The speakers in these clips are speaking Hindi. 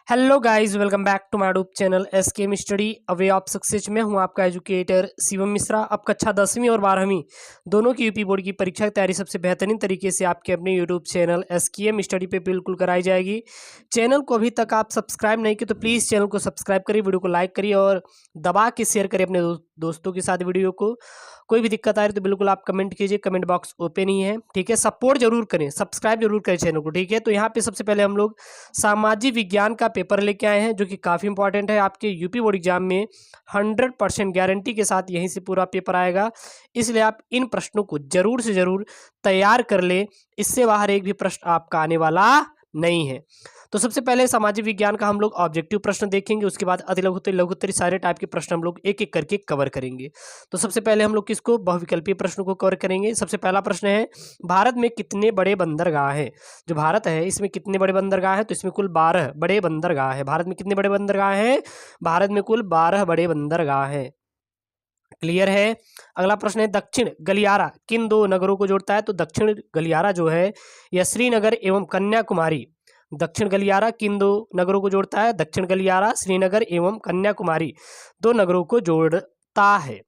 Hello guys, welcome back to my YouTube channel SK study a way of success में हूं आपका एजुकेटर शिवम मिश्रा। अब कक्षा 10वीं और 12वीं दोनों की यूपी बोर्ड की परीक्षा की तैयारी सबसे बेहतरीन तरीके से आपके अपने यूट्यूब चैनल एसके स्टडी पे बिल्कुल कराई जाएगी। चैनल को अभी तक आप सब्सक्राइब नहीं किए तो प्लीज़ चैनल को सब्सक्राइब करिए, वीडियो को लाइक करिए और दबा के शेयर करिए अपने दोस्तों के साथ वीडियो को। कोई भी दिक्कत आ रही तो बिल्कुल आप कमेंट कीजिए, कमेंट बॉक्स ओपन ही है, ठीक है। सपोर्ट जरूर करें, सब्सक्राइब जरूर करें चैनल को, ठीक है। तो यहाँ पे सबसे पहले हम लोग सामाजिक विज्ञान का पेपर लेके आए हैं जो कि काफ़ी इंपॉर्टेंट है। आपके यूपी बोर्ड एग्जाम में 100% गारंटी के साथ यहीं से पूरा पेपर आएगा, इसलिए आप इन प्रश्नों को जरूर से जरूर तैयार कर ले। इससे बाहर एक भी प्रश्न आपका आने वाला नहीं है। तो सबसे पहले सामाजिक विज्ञान का हम लोग ऑब्जेक्टिव प्रश्न देखेंगे, उसके बाद अति लघुत्तरी लघुत्तरी सारे टाइप के प्रश्न हम लोग एक एक करके कवर करेंगे। तो सबसे पहले हम लोग किसको, बहुविकल्पीय प्रश्न को कवर करेंगे। सबसे पहला प्रश्न है, भारत में कितने बड़े बंदरगाह हैं। जो भारत है इसमें कितने बड़े बंदरगाह हैं, तो इसमें कुल 12 बड़े बंदरगाह हैं। भारत में कितने बड़े बंदरगाह हैं, भारत में कुल 12 बड़े बंदरगाह हैं। क्लियर है। अगला प्रश्न है, दक्षिण गलियारा किन दो नगरों को जोड़ता है। तो दक्षिण गलियारा जो है यह श्रीनगर एवं कन्याकुमारी, दक्षिण गलियारा किन दो नगरों को जोड़ता है। दक्षिण गलियारा श्रीनगर एवं कन्याकुमारी दो नगरों को जोड़ता है।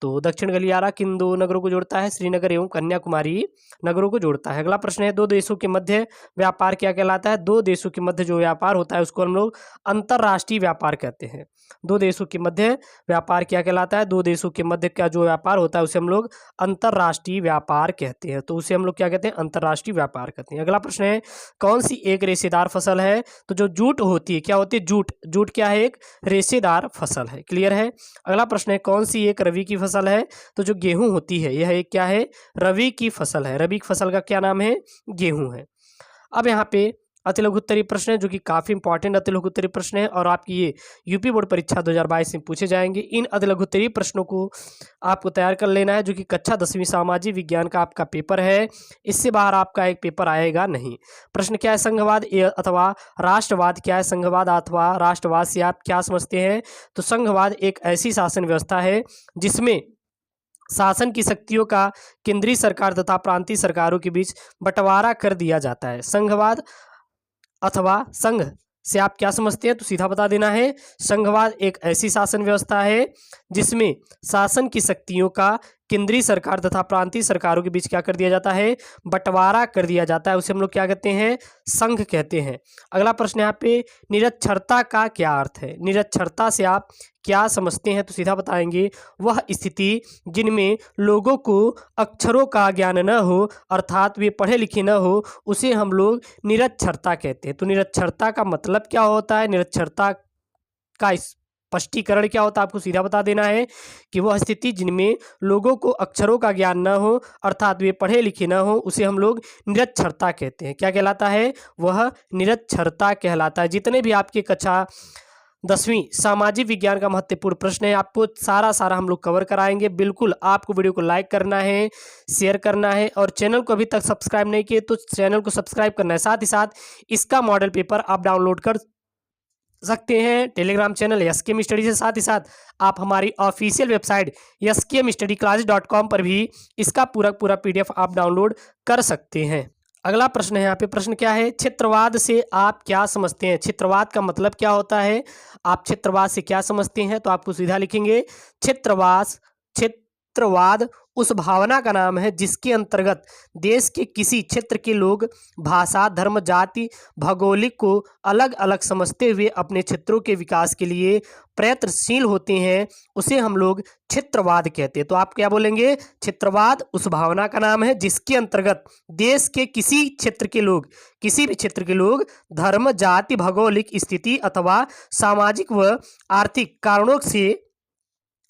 तो दक्षिण गलियारा किन दो नगरों को जोड़ता है, श्रीनगर एवं कन्याकुमारी नगरों को जोड़ता है। अगला प्रश्न है, दो देशों के मध्य व्यापार क्या कहलाता है। दो देशों के मध्य जो व्यापार होता है उसको हम लोग अंतरराष्ट्रीय व्यापार कहते हैं। दो देशों के मध्य व्यापार क्या कहलाता है, दो देशों के मध्य का जो व्यापार होता है उसे हम लोग अंतरराष्ट्रीय व्यापार कहते हैं। तो उसे हम लोग क्या कहते हैं, अंतरराष्ट्रीय व्यापार कहते हैं। अगला प्रश्न है, कौन सी एक रेशेदार फसल है। तो जो जूट होती है, क्या होती है, जूट, जूट क्या है, एक रेशेदार फसल है। क्लियर है। अगला प्रश्न है, कौन सी एक रबी की फसल है। तो जो गेहूं होती है यह एक क्या है, रबी की फसल है। रबी की फसल का क्या नाम है, गेहूं है। अब यहाँ पे अति लघुत्तरी प्रश्न है जो कि काफी इंपॉर्टेंट अति लघुत्तरी प्रश्न है और आपकी ये यूपी बोर्ड परीक्षा 2022 में पूछे जाएंगे। इन अति लघुत्तरी प्रश्नों को आपको तैयार कर लेना है जो कि कक्षा 10वीं सामाजिक विज्ञान का आपका पेपर है। इससे बाहर आपका एक पेपर आएगा नहीं। प्रश्न क्या है, संघवाद अथवा राष्ट्रवाद क्या है। संघवाद अथवा राष्ट्रवाद से आप क्या समझते हैं। तो संघवाद एक ऐसी शासन व्यवस्था है जिसमें शासन की शक्तियों का केंद्रीय सरकार तथा प्रांतीय सरकारों के बीच बंटवारा कर दिया जाता है। संघवाद अथवा संघ से आप क्या समझते हैं, तो सीधा बता देना है। संघवाद एक ऐसी शासन व्यवस्था है जिसमें शासन की शक्तियों का केंद्रीय सरकार तथा प्रांतीय सरकारों के बीच क्या कर दिया जाता है, बंटवारा कर दिया जाता है। उसे हम लोग क्या कहते हैं, संघ कहते हैं। अगला प्रश्न यहाँ पे, निरक्षरता का क्या अर्थ है। निरक्षरता से आप क्या समझते हैं, तो सीधा बताएंगे, वह स्थिति जिनमें लोगों को अक्षरों का ज्ञान न हो अर्थात वे पढ़े लिखे न हो, उसे हम लोग निरक्षरता कहते हैं। तो निरक्षरता का मतलब क्या होता है, निरक्षरता का स्पष्टीकरण क्या होता है, आपको सीधा बता देना है कि वह स्थिति जिनमें लोगों को अक्षरों का ज्ञान न हो अर्थात वे पढ़े लिखे न हो उसे हम लोग निरक्षरता कहते हैं। क्या कहलाता है, वह निरक्षरता कहलाता है। जितने भी आपके कक्षा 10वीं सामाजिक विज्ञान का महत्वपूर्ण प्रश्न है आपको सारा हम लोग कवर कराएंगे। बिल्कुल आपको वीडियो को लाइक करना है, शेयर करना है और चैनल को अभी तक सब्सक्राइब नहीं किए तो चैनल को सब्सक्राइब करना है। साथ ही साथ इसका मॉडल पेपर आप डाउनलोड कर सकते हैं टेलीग्राम चैनल एसकेएम स्टडी से। साथ ही साथ आप हमारी ऑफिशियल वेबसाइट skmstudyclasses.com पर भी इसका पूरा PDF आप डाउनलोड कर सकते हैं। अगला प्रश्न है यहाँ पे, प्रश्न क्या है, क्षेत्रवाद से आप क्या समझते हैं। क्षेत्रवाद का मतलब क्या होता है, आप क्षेत्रवाद से क्या समझते हैं, तो आपको सीधा लिखेंगे, क्षेत्रवाद उस भावना का नाम है जिसके अंतर्गत देश के किसी क्षेत्र के लोग भाषा, धर्म, जाति, भौगोलिक को अलग अलग समझते हुए अपने क्षेत्रों के विकास के लिए प्रयत्नशील होते हैं, उसे हम लोग क्षेत्रवाद कहते हैं। तो आप क्या बोलेंगे, क्षेत्रवाद उस भावना का नाम है जिसके अंतर्गत देश के किसी क्षेत्र के लोग, किसी भी क्षेत्र के लोग धर्म, जाति, भौगोलिक स्थिति अथवा सामाजिक व आर्थिक कारणों से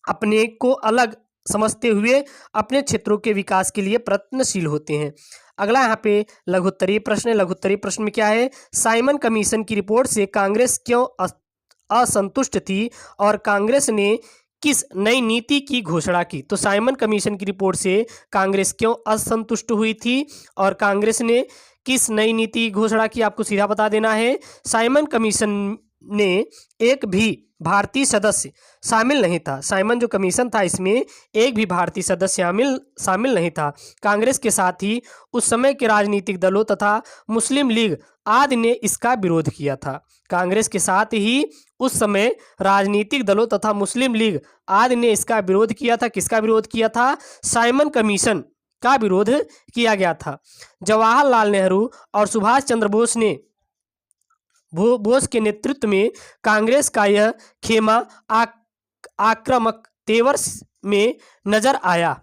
अपने को अलग समझते हुए अपने क्षेत्रों के विकास के लिए प्रयत्नशील होते हैं। अगला यहाँ पे लघुत्तरीय प्रश्न है। लघुत्तरीय प्रश्न में क्या है, साइमन कमीशन की रिपोर्ट से कांग्रेस क्यों असंतुष्ट थी और कांग्रेस ने किस नई नीति की घोषणा की। तो साइमन कमीशन की रिपोर्ट से कांग्रेस क्यों असंतुष्ट हुई थी और कांग्रेस ने किस नई नीति की घोषणा की, आपको सीधा बता देना है। साइमन कमीशन ने एक भी भारतीय सदस्य शामिल नहीं था। साइमन जो कमीशन था इसमें एक भी भारतीय सदस्य शामिल नहीं था। कांग्रेस के साथ ही उस समय के राजनीतिक दलों तथा मुस्लिम लीग आदि ने इसका विरोध किया था। कांग्रेस के साथ ही उस समय राजनीतिक दलों तथा मुस्लिम लीग आदि ने इसका विरोध किया था। किसका विरोध किया था? साइमन कमीशन का विरोध किया गया था। जवाहरलाल नेहरू और सुभाष चंद्र बोस ने बोस के नेतृत्व में कांग्रेस का यह खेमा आक्रामक तेवर में नजर आया।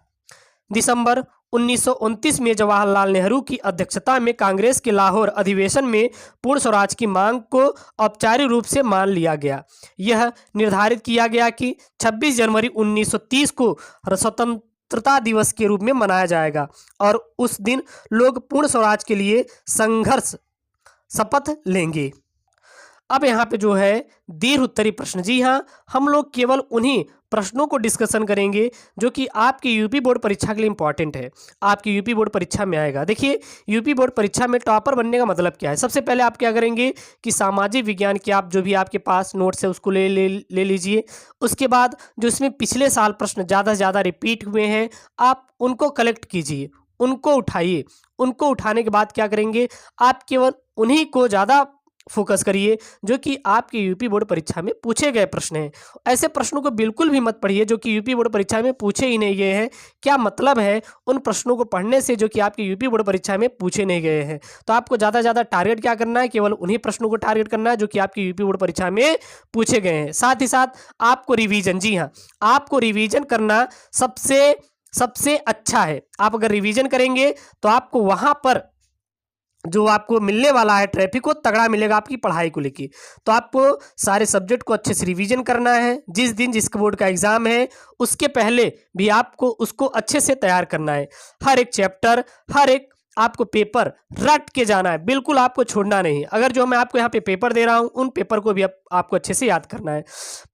दिसंबर 1929 में जवाहरलाल नेहरू की अध्यक्षता में कांग्रेस के लाहौर अधिवेशन में पूर्ण स्वराज की मांग को औपचारिक रूप से मान लिया गया। यह निर्धारित किया गया कि 26 जनवरी 1930 को स्वतंत्रता दिवस के रूप में मनाया जाएगा और उस दिन लोग पूर्ण स्वराज के लिए संघर्ष शपथ लेंगे। अब यहाँ पे जो है दीर्घ उत्तरी प्रश्न, जी हाँ, हम लोग केवल उन्हीं प्रश्नों को डिस्कशन करेंगे जो कि आपकी यूपी बोर्ड परीक्षा के लिए इंपॉर्टेंट है, आपकी यूपी बोर्ड परीक्षा में आएगा। देखिए, यूपी बोर्ड परीक्षा में टॉपर बनने का मतलब क्या है? सबसे पहले आप क्या करेंगे कि सामाजिक विज्ञान के आप जो भी आपके पास नोट्स है उसको ले लीजिए। उसके बाद जो इसमें पिछले साल प्रश्न ज़्यादा से ज़्यादा रिपीट हुए हैं आप उनको कलेक्ट कीजिए, उनको उठाइए। उनको उठाने के बाद क्या करेंगे, आप केवल उन्हीं को ज़्यादा फोकस करिए जो कि आपके यूपी बोर्ड परीक्षा में पूछे गए प्रश्न हैं। ऐसे प्रश्नों को बिल्कुल भी मत पढ़िए जो कि यूपी बोर्ड परीक्षा में पूछे ही नहीं गए हैं। क्या मतलब है उन प्रश्नों को पढ़ने से जो कि आपके यूपी बोर्ड परीक्षा में पूछे नहीं गए हैं? तो आपको ज़्यादा से ज़्यादा टारगेट क्या करना है? केवल उन्हीं प्रश्नों को टारगेट करना है जो कि आपकी यूपी बोर्ड परीक्षा में पूछे गए हैं। साथ ही साथ आपको रिवीजन, जी हाँ, आपको रिवीजन करना सबसे अच्छा है। आप अगर रिवीजन करेंगे तो आपको वहां पर जो आपको मिलने वाला है ट्रैफिक को तगड़ा मिलेगा आपकी पढ़ाई को लेके। तो आपको सारे सब्जेक्ट को अच्छे से रिवीजन करना है। जिस दिन जिस बोर्ड का एग्जाम है उसके पहले भी आपको उसको अच्छे से तैयार करना है। हर एक चैप्टर, हर एक आपको पेपर रट के जाना है, बिल्कुल आपको छोड़ना नहीं। अगर जो मैं आपको यहाँ पे पेपर दे रहा हूँ उन पेपर को भी आपको अच्छे से याद करना है।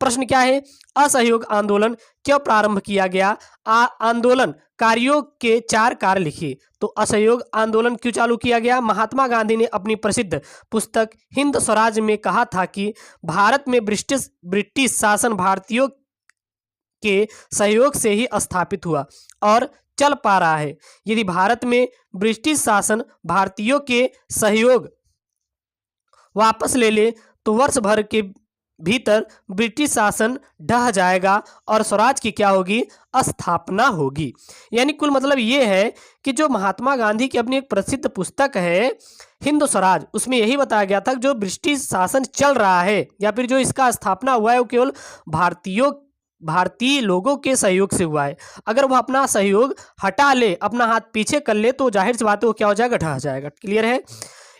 प्रश्न क्या है? असहयोग आंदोलन क्यों प्रारंभ किया गया? आंदोलनकारियों के 4 कार्य लिखिए। तो असहयोग आंदोलन क्यों चालू किया गया? महात्मा गांधी ने अपनी प्रसिद्ध पुस्तक हिंद स्वराज में कहा था कि भारत में ब्रिटिश शासन भारतीयों के सहयोग से ही स्थापित हुआ और चल पा रहा है। यदि भारत में ब्रिटिश शासन भारतीयों के सहयोग वापस ले ले तो वर्ष भर के भीतर ब्रिटिश शासन ढह जाएगा और स्वराज की क्या होगी? स्थापना होगी। यानी कुल मतलब ये है कि जो महात्मा गांधी की अपनी एक प्रसिद्ध पुस्तक है हिंद स्वराज, उसमें यही बताया गया था कि जो ब्रिटिश शासन चल रहा है या फिर जो इसका स्थापना हुआ है वो केवल भारतीय लोगों के सहयोग से हुआ है। अगर वो अपना सहयोग हटा ले, अपना हाथ पीछे कर ले तो जाहिर सी बात है वो क्या हो जाएगा? ढह जाएगा। क्लियर है?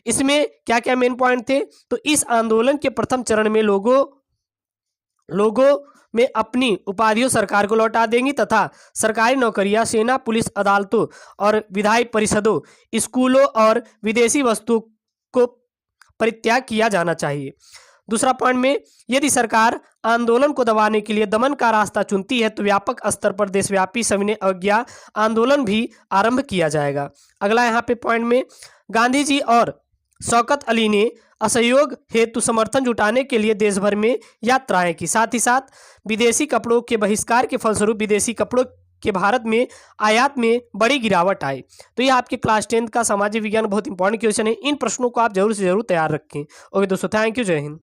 इसमें क्या क्या मेन पॉइंट थे? तो इस आंदोलन के प्रथम चरण में लोगों में अपनी उपाधियों सरकार को लौटा देंगी तथा सरकारी नौकरियां, सेना, पुलिस, अदालतों और विधायी परिषदों, स्कूलों और विदेशी वस्तुओं को परित्याग किया जाना चाहिए। दूसरा पॉइंट में, यदि सरकार आंदोलन को दबाने के लिए दमन का रास्ता चुनती है तो व्यापक स्तर पर देशव्यापी सविनय अवज्ञा आंदोलन भी आरंभ किया जाएगा। अगला यहाँ पे पॉइंट में, गांधी जी और शौकत अली ने असहयोग हेतु समर्थन जुटाने के लिए देश भर में यात्राएं की। साथ ही साथ विदेशी कपड़ों के बहिष्कार के फलस्वरूप विदेशी कपड़ों के भारत में आयात में बड़ी गिरावट आई। तो ये आपके क्लास 10 का सामाजिक विज्ञान बहुत इंपॉर्टेंट क्वेश्चन है। इन प्रश्नों को आप जरूर से जरूर तैयार रखें। ओके दोस्तों, थैंक यू, जय हिंद।